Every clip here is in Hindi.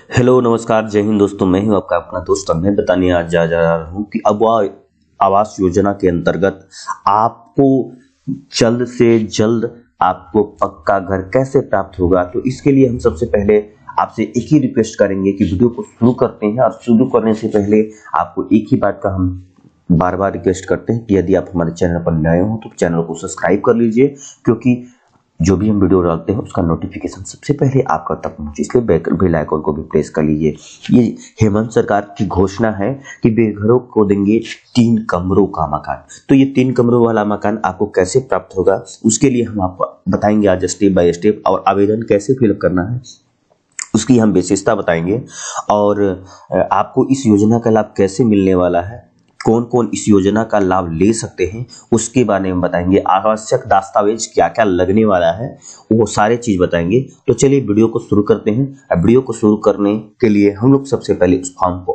हेलो नमस्कार जय हिंद दोस्तों। मैं हूं आपका अपना दोस्त। मैं बताने आज जा जा रहा हूं कि अबुआ आवास योजना के अंतर्गत आपको जल्द से जल्द आपको पक्का घर कैसे प्राप्त होगा। तो इसके लिए हम सबसे पहले आपसे एक ही रिक्वेस्ट करेंगे कि वीडियो को शुरू करते हैं। और शुरू करने से पहले आपको एक ही बात का हम बार बार रिक्वेस्ट करते हैं कि यदि आप हमारे चैनल पर नए हो तो चैनल को सब्सक्राइब कर लीजिए, क्योंकि जो भी हम वीडियो डालते हैं उसका नोटिफिकेशन सबसे पहले आपका तक पहुंचे। इसलिए बेल आइकन को भी प्रेस कर लीजिए। ये हेमंत सरकार की घोषणा है कि बेघरों को देंगे 3 कमरों का मकान। तो ये 3 कमरों वाला मकान आपको कैसे प्राप्त होगा उसके लिए हम आपको बताएंगे आज स्टेप बाय स्टेप। और आवेदन कैसे फिलअप करना है उसकी हम विशेषता बताएंगे। और आपको इस योजना का लाभ कैसे मिलने वाला है, कौन कौन इस योजना का लाभ ले सकते हैं उसके बारे में बताएंगे। आवश्यक दस्तावेज क्या क्या लगने वाला है वो सारे चीज बताएंगे। तो चलिए वीडियो को शुरू करते हैं। अब वीडियो को शुरू करने के लिए हम लोग सबसे पहले उस फॉर्म को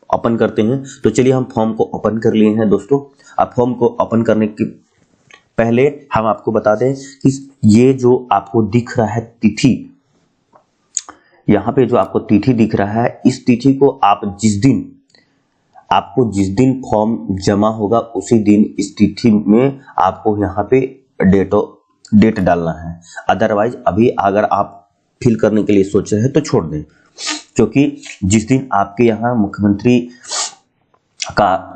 ओपन करते हैं। तो चलिए हम फॉर्म को ओपन कर लिए हैं दोस्तों। अब फॉर्म को ओपन करने के पहले हम आपको बता दें कि ये जो आपको दिख रहा है तिथि, यहाँ पे जो आपको तिथि दिख रहा है, इस तिथि को आपको जिस दिन फॉर्म जमा होगा उसी दिन इस तिथि में आपको यहाँ पे डेट डालना है। अदरवाइज अभी अगर आप फिल करने के लिए सोच रहे हैं तो छोड़ दें, क्योंकि जिस दिन आपके यहाँ मुख्यमंत्री का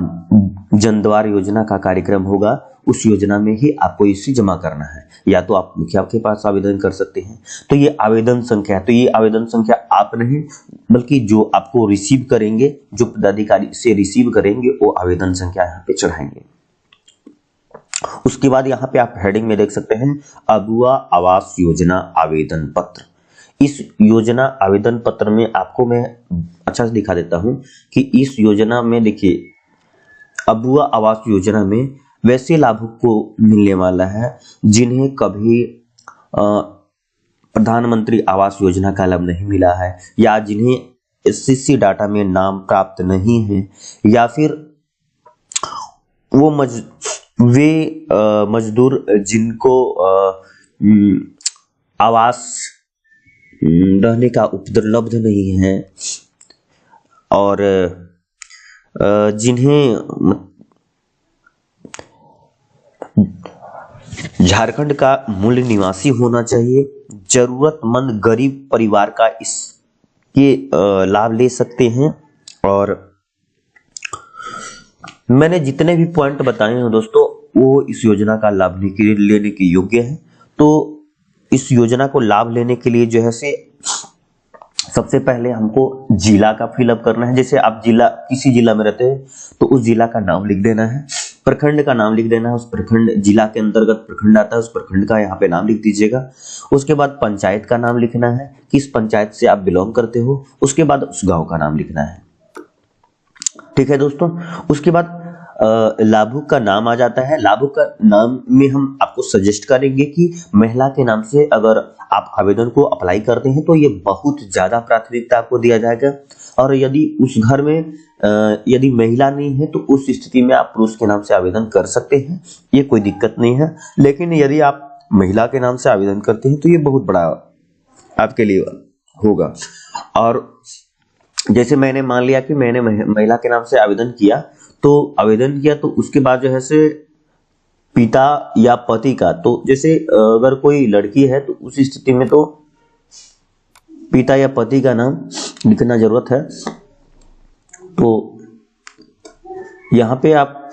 जनद्वार योजना का कार्यक्रम होगा उस योजना में ही आपको इसे जमा करना है। या तो आप मुखिया के पास आवेदन कर सकते हैं। तो ये आवेदन संख्या है। तो ये आवेदन संख्या आप नहीं बल्कि जो आपको रिसीव करेंगे, जो पदाधिकारी से रिसीव करेंगे वो आवेदन संख्या यहाँ पे चढ़ाएंगे। उसके बाद यहाँ पे आप हेडिंग में देख सकते हैं अबुआ आवास योजना आवेदन पत्र। इस योजना आवेदन पत्र में आपको मैं अच्छा से दिखा देता हूं कि इस योजना में देखिए अबुआ आवास योजना में वैसे लाभुक को मिलने वाला है जिन्हें कभी प्रधानमंत्री आवास योजना का लाभ नहीं मिला है, या जिन्हें एससीसी डाटा में नाम प्राप्त नहीं है, या फिर वो मजदूर जिनको आवास रहने का उपलब्ध नहीं है, और जिन्हें झारखंड का मूल निवासी होना चाहिए, जरूरतमंद गरीब परिवार का इसके लाभ ले सकते हैं। और मैंने जितने भी पॉइंट बताए हैं दोस्तों वो इस योजना का लाभ लेने के योग्य है। तो इस योजना को लाभ लेने के लिए जो है से सबसे पहले हमको जिला का फिलअप करना है। जैसे आप किसी जिला में रहते हैं तो उस जिला का नाम लिख देना है, प्रखंड का नाम लिख देना है। उस प्रखंड, जिला के अंतर्गत प्रखंड आता है, उस प्रखंड का यहाँ पे नाम लिख दीजिएगा। उसके बाद पंचायत का नाम लिखना है, किस पंचायत से आप बिलोंग करते हो। उसके बाद उस गांव का नाम लिखना है। ठीक है दोस्तों। उसके बाद लाभुक का नाम आ जाता है। लाभुक का नाम में हम आपको सजेस्ट करेंगे कि महिला के नाम से अगर आप आवेदन को अप्लाई करते हैं तो ये बहुत ज्यादा प्राथमिकता आपको दिया जाएगा। और यदि उस घर में यदि महिला नहीं है तो उस स्थिति में आप पुरुष के नाम से आवेदन कर सकते हैं, ये कोई दिक्कत नहीं है। लेकिन यदि आप महिला के नाम से आवेदन करते हैं तो ये बहुत बड़ा आपके लिए होगा। और जैसे मैंने मान लिया कि मैंने महिला के नाम से आवेदन किया, तो उसके बाद जो है से पिता या पति का, तो जैसे अगर कोई लड़की है तो उस स्थिति में तो पिता या पति का नाम लिखना जरूरत है। तो यहाँ पे आप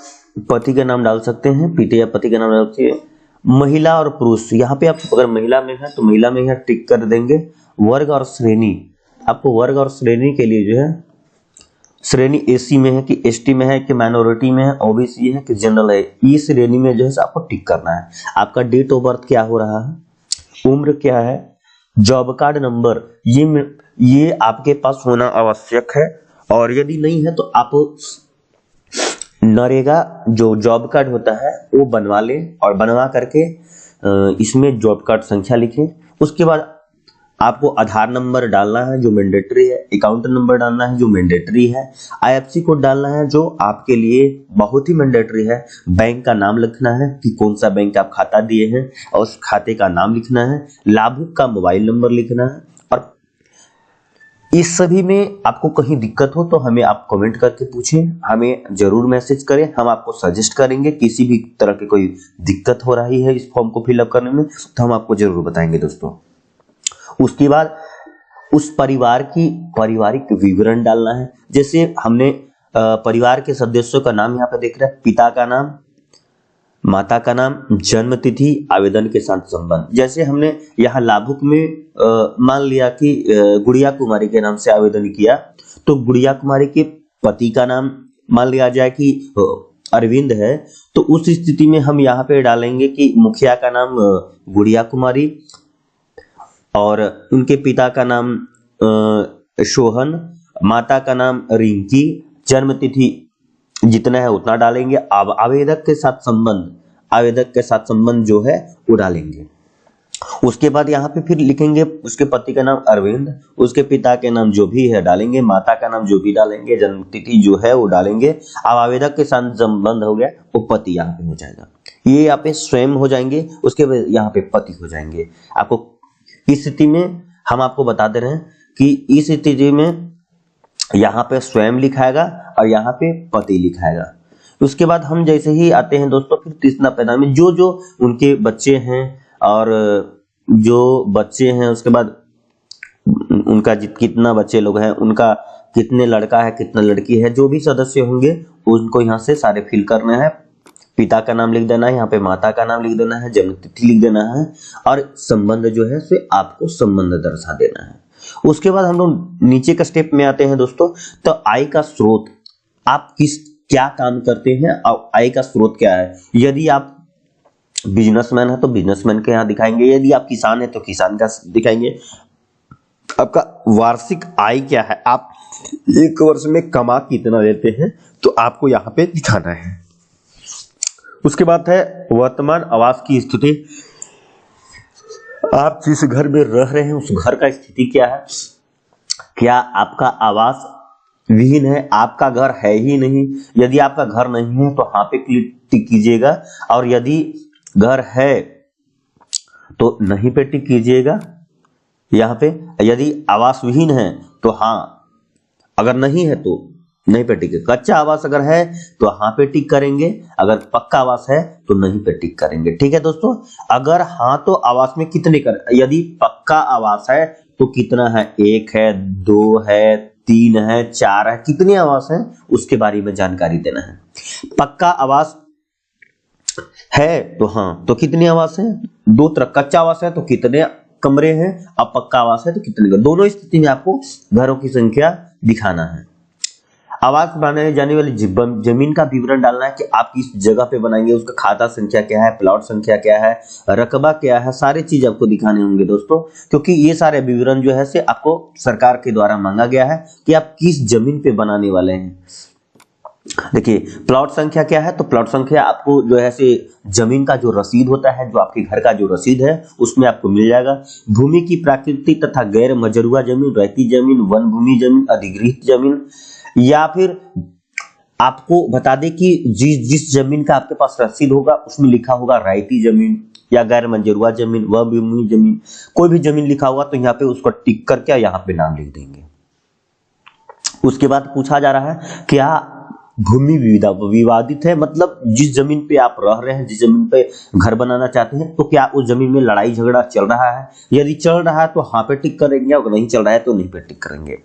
पति का नाम डाल सकते हैं, पिता या पति का नाम डाल सकते हैं। महिला और पुरुष, यहाँ पे आप अगर महिला में है तो महिला में यहाँ टिक कर देंगे। वर्ग और श्रेणी, आपको वर्ग और श्रेणी के लिए जो है श्रेणी एसी में है कि एसटी में है कि माइनॉरिटी में है, ओबीसी है कि जनरल है, ये श्रेणी में जो है आपको टिक करना है। आपका डेट ऑफ बर्थ क्या हो रहा है, उम्र क्या है, जॉब कार्ड नंबर, ये आपके पास होना आवश्यक है। और यदि नहीं है तो आप नरेगा जो जॉब कार्ड होता है वो बनवा लें, और बनवा करके इसमें जॉब कार्ड संख्या लिखें। उसके बाद आपको आधार नंबर डालना है जो मैंडेटरी है, अकाउंट नंबर डालना है जो मैंडेटरी है, आईएफएससी कोड डालना है जो आपके लिए बहुत ही मैंडेटरी है, बैंक का नाम लिखना है कि कौन सा बैंक आप खाता दिए हैं और उस खाते का नाम लिखना है, लाभुक का मोबाइल नंबर लिखना है। और इस सभी में आपको कहीं दिक्कत हो तो हमें आप कमेंट करके पूछें, हमें जरूर मैसेज करें, हम आपको सजेस्ट करेंगे। किसी भी तरह की कोई दिक्कत हो रही है इस फॉर्म को फिलअप करने में तो हम आपको जरूर बताएंगे दोस्तों। उसके बाद उस परिवार की पारिवारिक विवरण डालना है। जैसे हमने परिवार के सदस्यों का नाम यहाँ पे देख रहे हैं, पिता का नाम, माता का नाम, जन्म तिथि, आवेदन के साथ संबंध। जैसे हमने यहाँ लाभुक में मान लिया कि गुड़िया कुमारी के नाम से आवेदन किया, तो गुड़िया कुमारी के पति का नाम मान लिया जाए कि अरविंद है, तो उस स्थिति में हम यहाँ पे डालेंगे कि मुखिया का नाम गुड़िया कुमारी और उनके पिता का नाम सोहन, माता का नाम रिंकी, जन्म तिथि जितना है उतना डालेंगे। अब आवेदक के साथ संबंध जो है वो डालेंगे। उसके बाद यहाँ पे फिर लिखेंगे उसके पति का नाम अरविंद, उसके पिता के नाम जो भी है डालेंगे, माता का नाम जो भी डालेंगे, जन्म तिथि जो है वो डालेंगे। अब आवेदक के साथ संबंध हो गया, वो पति यहाँ पे हो जाएगा, ये यहाँ पे स्वयं हो जाएंगे, उसके बाद यहाँ पे पति हो जाएंगे। आपको इस स्थिति में हम आपको बता दे रहे हैं कि इस स्थिति में यहाँ पे स्वयं लिखाएगा और यहाँ पे पति लिखाएगा। उसके बाद हम जैसे ही आते हैं दोस्तों फिर तीसरा पैदा में जो जो उनके बच्चे हैं और जो बच्चे हैं, उसके बाद उनका कितना बच्चे लोग हैं, उनका कितने लड़का है कितना लड़की है, जो भी सदस्य होंगे उनको यहाँ से सारे फिल करने हैं। पिता का नाम लिख देना है, यहाँ पे माता का नाम लिख देना है, जन्म तिथि लिख देना है और संबंध जो है उसे आपको संबंध दर्शा देना है। उसके बाद हम लोग नीचे का स्टेप में आते हैं दोस्तों। तो आय का स्रोत, आप क्या काम करते हैं और आय का स्रोत क्या है। यदि आप बिजनेसमैन है तो बिजनेसमैन के यहाँ दिखाएंगे, यदि आप किसान है तो किसान का दिखाएंगे। आपका वार्षिक आय क्या है, आप एक वर्ष में कमा कितना लेते हैं, तो आपको यहाँ पे दिखाना है। उसके बाद है वर्तमान आवास की स्थिति, आप जिस घर में रह रहे हैं उस घर का स्थिति क्या है। क्या आपका आवास विहीन है, आपका घर है ही नहीं। यदि आपका घर नहीं है तो हाँ पे टिक कीजिएगा, और यदि घर है तो नहीं पे टिक कीजिएगा। यहाँ पे यदि आवास विहीन है तो हाँ, अगर नहीं है तो नहीं पे टिक। कच्चा आवास अगर है तो हाँ पे टिक करेंगे, अगर पक्का आवास है तो नहीं पे टिक करेंगे। ठीक है दोस्तों, अगर हाँ तो आवास में कितने कर, यदि पक्का आवास है तो कितना है, 1 है, 2 है, 3 है, 4 है, कितने आवास हैं उसके बारे में जानकारी देना है। पक्का आवास है तो हाँ, तो कितने आवास हैं, 2 तरह। कच्चा आवास है तो कितने कमरे हैं, अब पक्का आवास है तो कितने। दोनों स्थिति में आपको घरों की संख्या दिखाना है। आवास बनाने जाने वाली जमीन का विवरण डालना है कि आप किस जगह पे बनाएंगे, उसका खाता संख्या क्या है, प्लॉट संख्या क्या है, रकबा क्या है, सारे चीज आपको दिखाने होंगे दोस्तों, क्योंकि ये सारे विवरण जो है से आपको सरकार के द्वारा मांगा गया है कि आप किस जमीन पे बनाने वाले हैं। देखिए प्लॉट संख्या क्या है, तो प्लॉट संख्या आपको जो है से जमीन का जो रसीद होता है, जो आपके घर का जो रसीद है उसमें आपको मिल जाएगा। भूमि की प्राकृतिक तथा गैर मजरूआ जमीन, रहती जमीन, वन भूमि जमीन, अधिगृहित जमीन, या फिर आपको बता दें कि जिस जमीन का आपके पास रसीद होगा उसमें लिखा होगा रायती जमीन या गैर मंजरूआ जमीन, वह भूमि जमीन, कोई भी जमीन लिखा होगा तो यहाँ पे उसको टिक करके यहाँ पे नाम लिख देंगे। उसके बाद पूछा जा रहा है क्या भूमि विवादित है, मतलब जिस जमीन पे आप रह रहे हैं, जिस जमीन पे घर बनाना चाहते हैं, तो क्या उस जमीन में लड़ाई झगड़ा चल रहा है। यदि चल रहा है तो हाँ पे टिक करेंगे, अगर नहीं चल रहा है तो नहीं पे टिक करेंगे।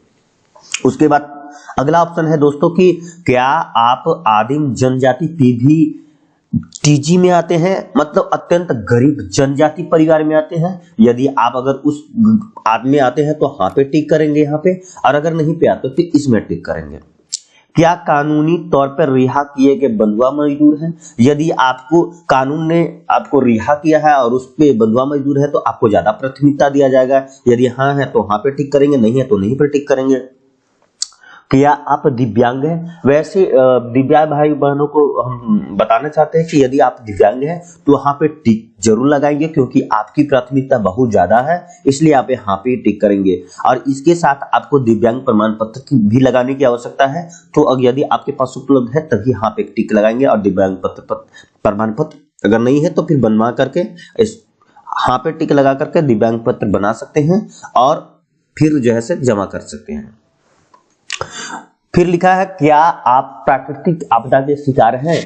उसके बाद अगला ऑप्शन है दोस्तों कि क्या आप आदिम जनजाति टीजी में आते हैं, मतलब अत्यंत गरीब जनजाति परिवार में आते हैं। यदि आप अगर उस आदमी आते हैं तो हाँ पे टिक करेंगे यहाँ पे, और अगर नहीं पे आते तो इसमें टिक करेंगे। क्या कानूनी तौर पर रिहा किए गए बंधुआ मजदूर हैं, यदि आपको कानून ने आपको रिहा किया है और उस पे बंधुआ मजदूर है तो आपको ज्यादा प्राथमिकता दिया जाएगा। यदि हाँ है तो हाँ पे टिक करेंगे, नहीं है तो नहीं पे टिक करेंगे। क्या आप दिव्यांग हैं, वैसे दिव्यांग भाई बहनों को हम बताना चाहते हैं कि यदि आप दिव्यांग हैं तो वहां पे टिक जरूर लगाएंगे, क्योंकि आपकी प्राथमिकता बहुत ज्यादा है, इसलिए आप यहाँ पे टिक करेंगे। और इसके साथ आपको दिव्यांग प्रमाण पत्र भी लगाने की आवश्यकता है, तो अगर यदि आपके पास उपलब्ध है तभी यहाँ पे टिक लगाएंगे। और दिव्यांग प्रमाण पत्र अगर नहीं है तो फिर बनवा करके इस हाँ पे टिक लगा करके दिव्यांग पत्र बना सकते हैं। और फिर जो है से जमा कर सकते हैं। फिर लिखा है, क्या आप प्राकृतिक आपदा के शिकार हैं?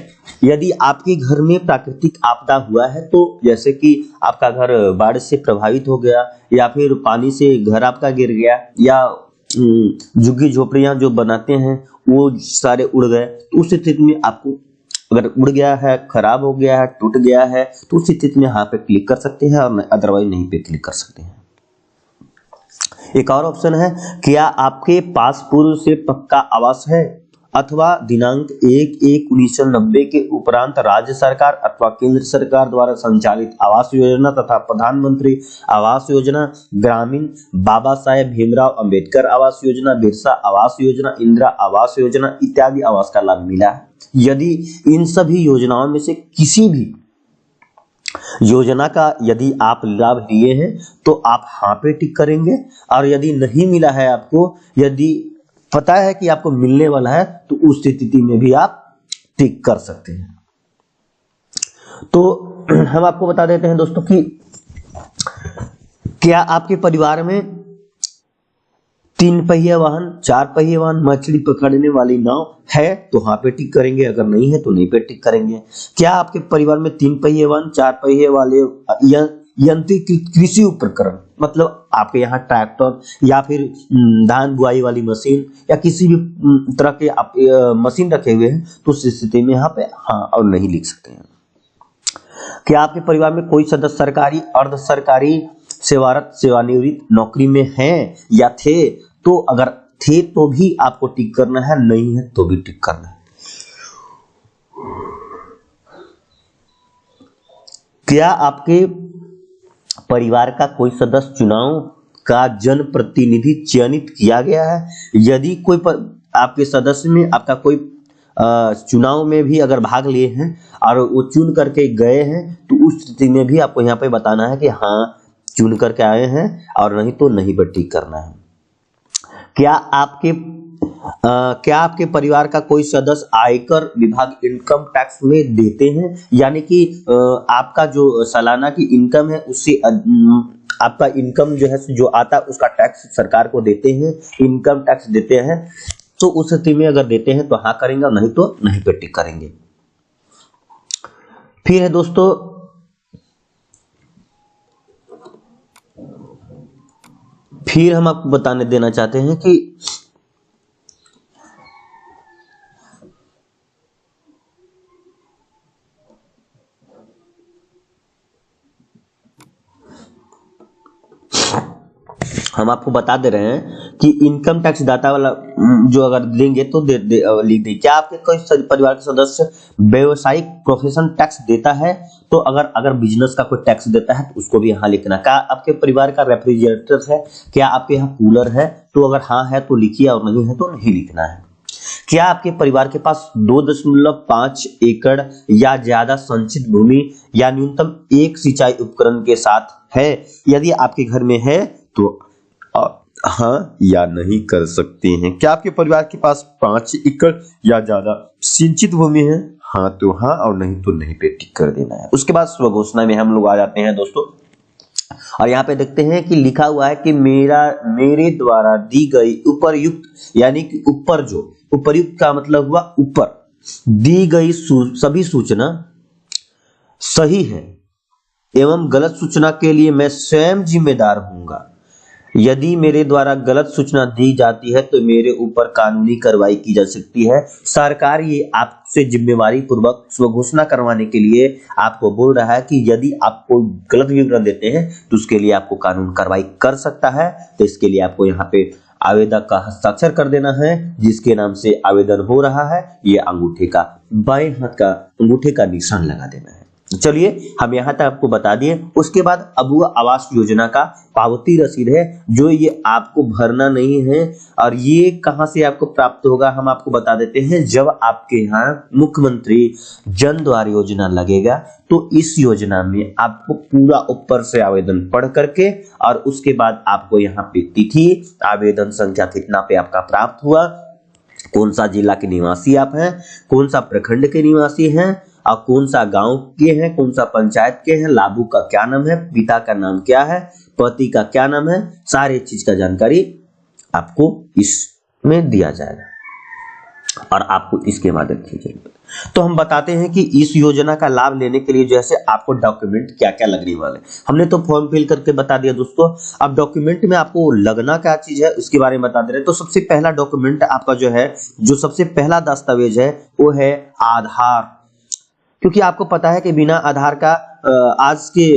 यदि आपके घर में प्राकृतिक आपदा हुआ है, तो जैसे कि आपका घर बाढ़ से प्रभावित हो गया, या फिर पानी से घर आपका गिर गया, या झुग्गी झोपड़ियां जो बनाते हैं वो सारे उड़ गए, तो उस स्थिति में आपको अगर उड़ गया है, खराब हो गया है, टूट गया है, तो उस स्थिति में यहाँ पे क्लिक कर सकते हैं और अदरवाइज नहीं पे क्लिक कर सकते हैं। एक और ऑप्शन है, क्या आपके पास पूर्व से पक्का आवास है अथवा दिनांक 1/1/1990 के उपरांत राज्य सरकार अथवा केंद्र सरकार द्वारा संचालित आवास योजना तथा प्रधानमंत्री आवास योजना, ग्रामीण बाबा साहेब भीमराव अंबेडकर आवास योजना, बिरसा आवास योजना, इंदिरा आवास योजना इत्यादि आवास का लाभ मिला है? यदि इन सभी योजनाओं में से किसी भी योजना का यदि आप लाभ लिए हैं तो आप हाँ पे टिक करेंगे, और यदि नहीं मिला है आपको, यदि पता है कि आपको मिलने वाला है, तो उस स्थिति में भी आप टिक कर सकते हैं। तो हम आपको बता देते हैं दोस्तों कि क्या आपके परिवार में 3 पहिया वाहन, 4 पहिया वाहन, मछली पकड़ने वाली नाव है, तो हाँ पे टिक करेंगे, अगर नहीं है तो नहीं पे टिक करेंगे। क्या आपके परिवार में 3 पहिया वाहन, 4 पहिए वाले यंत्रीकृत कृषि उपकरण, मतलब आपके यहाँ ट्रैक्टर या फिर धान बुआई वाली मशीन या किसी भी तरह के आप मशीन रखे हुए हैं, तो उस स्थिति में यहाँ पे हाँ और नहीं लिख सकते हैं। क्या आपके परिवार में कोई सदस्य सरकारी, अर्ध सरकारी, सेवारत, सेवानिवृत्त नौकरी में हैं या थे? तो अगर थे तो भी आपको टिक करना है, नहीं है तो भी टिक करना है। क्या आपके परिवार का कोई सदस्य चुनाव का जनप्रतिनिधि चयनित किया गया है? यदि कोई आपके सदस्य में आपका कोई चुनाव में भी अगर भाग लिए हैं और वो चुन करके गए हैं, तो उस स्थिति में भी आपको यहाँ पे बताना है कि हाँ चुन करके आए हैं, और नहीं तो नहीं पर टिक करना है। क्या आपके परिवार का कोई सदस्य आयकर विभाग इनकम टैक्स में देते हैं? यानी कि आपका जो सालाना की इनकम है उससे आपका इनकम जो है जो आता है उसका टैक्स सरकार को देते हैं, इनकम टैक्स देते हैं, तो उस स्थिति में अगर देते हैं तो हाँ करेंगे, नहीं तो नहीं पे टिक करेंगे। फिर है दोस्तों, फिर हम आपको बताने देना चाहते हैं कि हम आपको बता दे रहे हैं कि इनकम टैक्स दाता वाला जो अगर देंगे तो लिख दे। क्या आपके कोई परिवार के सदस्य व्यवसायिक प्रोफेशन टैक्स देता है? तो अगर बिजनेस का कोई टैक्स देता है तो उसको भी यहाँ लिखना। क्या आपके परिवार का रेफ्रिजरेटर है? क्या आपके यहाँ कूलर है? तो अगर हाँ है तो लिखिए, और नहीं है तो नहीं लिखना है। क्या आपके परिवार के पास 2.5 एकड़ या ज्यादा संचित भूमि या न्यूनतम 1 सिंचाई उपकरण के साथ है? यदि आपके घर में है तो हाँ या नहीं कर सकते हैं। क्या आपके परिवार के पास 5 एकड़ या ज्यादा सिंचित भूमि है? हाँ तो हाँ, और नहीं तो नहीं पे टिक कर देना है। उसके बाद स्वघोषणा में हम लोग आ जाते हैं दोस्तों, और यहाँ पे देखते हैं कि लिखा हुआ है कि मेरे द्वारा दी गई उपर्युक्त, यानी कि ऊपर जो उपर्युक्त का मतलब हुआ ऊपर दी गई सभी सूचना सही है एवं गलत सूचना के लिए मैं स्वयं जिम्मेदार हूंगा। यदि मेरे द्वारा गलत सूचना दी जाती है तो मेरे ऊपर कानूनी कार्रवाई की जा सकती है। सरकार ये आपसे जिम्मेवारी पूर्वक स्वघोषणा करवाने के लिए आपको बोल रहा है कि यदि आप कोई गलत विवरण देते हैं तो उसके लिए आपको कानून कार्रवाई कर सकता है। तो इसके लिए आपको यहाँ पे आवेदक का हस्ताक्षर कर देना है, जिसके नाम से आवेदन हो रहा है, ये अंगूठे का बाएं हाथ का अंगूठे का निशान लगा देना है। चलिए हम यहाँ तक आपको बता दिए। उसके बाद अब वो आवास योजना का पावती रसीद है जो ये आपको भरना नहीं है, और ये कहाँ से आपको प्राप्त होगा हम आपको बता देते हैं। जब आपके यहाँ मुख्यमंत्री जन द्वार योजना लगेगा तो इस योजना में आपको पूरा ऊपर से आवेदन पढ़ करके, और उसके बाद आपको यहाँ पे तिथि, आवेदन संख्या कितना पे आपका प्राप्त हुआ, कौन सा जिला के निवासी आप हैं, कौन सा प्रखंड के निवासी हैं, और कौन सा गांव के हैं, कौन सा पंचायत के हैं, लाभुक का क्या नाम है, पिता का नाम क्या है, पति का क्या नाम है, सारे चीज का जानकारी आपको इसमें दिया जाएगा और आपको इसके माध्यम से जरूरत। तो हम बताते हैं कि इस योजना का लाभ लेने के लिए जैसे आपको डॉक्यूमेंट क्या क्या लगने वाले। हमने तो फॉर्म फिल करके बता दिया दोस्तों। अब डॉक्यूमेंट में आपको लगना क्या चीज है उसके बारे में बता दे रहे हैं। तो सबसे पहला डॉक्यूमेंट आपका जो है, जो सबसे पहला दस्तावेज है वो है आधार, क्योंकि आपको पता है कि बिना आधार का आज के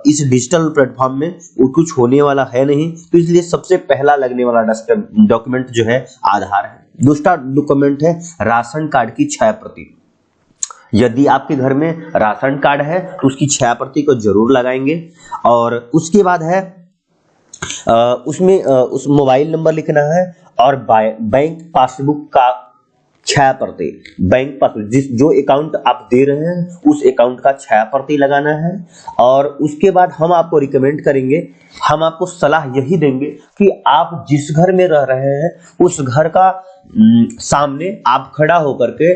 इस डिजिटल प्लेटफॉर्म में कुछ होने वाला है नहीं, तो इसलिए सबसे पहला लगने वाला डॉक्यूमेंट जो है आधार है। दूसरा डॉक्यूमेंट है राशन कार्ड की 6 प्रति। यदि आपके घर में राशन कार्ड है तो उसकी 6 प्रति को जरूर लगाएंगे। और उसके बाद है उसमें उस मोबाइल नंबर लिखना है और बैंक पासबुक का 6 प्रति, बैंक पासबुक जो अकाउंट आप दे रहे हैं उस अकाउंट का 6 प्रति लगाना है। और उसके बाद हम आपको रिकमेंड करेंगे, हम आपको सलाह यही देंगे कि आप जिस घर में रह रहे हैं उस घर का सामने आप खड़ा होकर के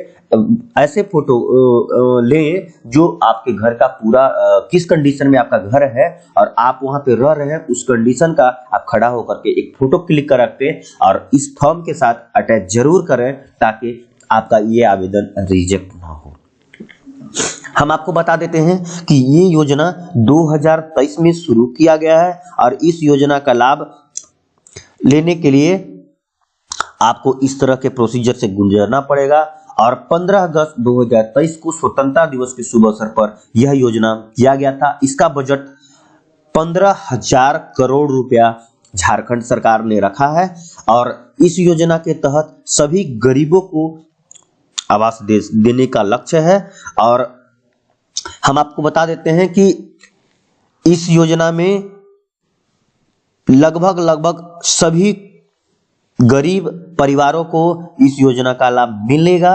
ऐसे फोटो लें जो आपके घर का पूरा किस कंडीशन में आपका घर है और आप वहां पे रह रहे हैं उस कंडीशन का आप खड़ा होकर के एक फोटो क्लिक कर रखते हैं और इस फॉर्म के साथ अटैच जरूर करें ताकि आपका ये आवेदन रिजेक्ट ना हो। हम आपको बता देते हैं कि ये योजना 2023 में शुरू किया गया है और इस योजना का लाभ लेने के लिए आपको इस तरह के प्रोसीजर से गुजरना पड़ेगा। और 15 अगस्त 2023 को स्वतंत्रता दिवस के शुभ अवसर पर यह योजना किया गया था। इसका बजट 15,000 करोड़ रुपया झारखंड सरकार ने रखा है और इस योजना के तहत सभी गरीबों को आवास देने का लक्ष्य है। और हम आपको बता देते हैं कि इस योजना में लगभग सभी गरीब परिवारों को इस योजना का लाभ मिलेगा।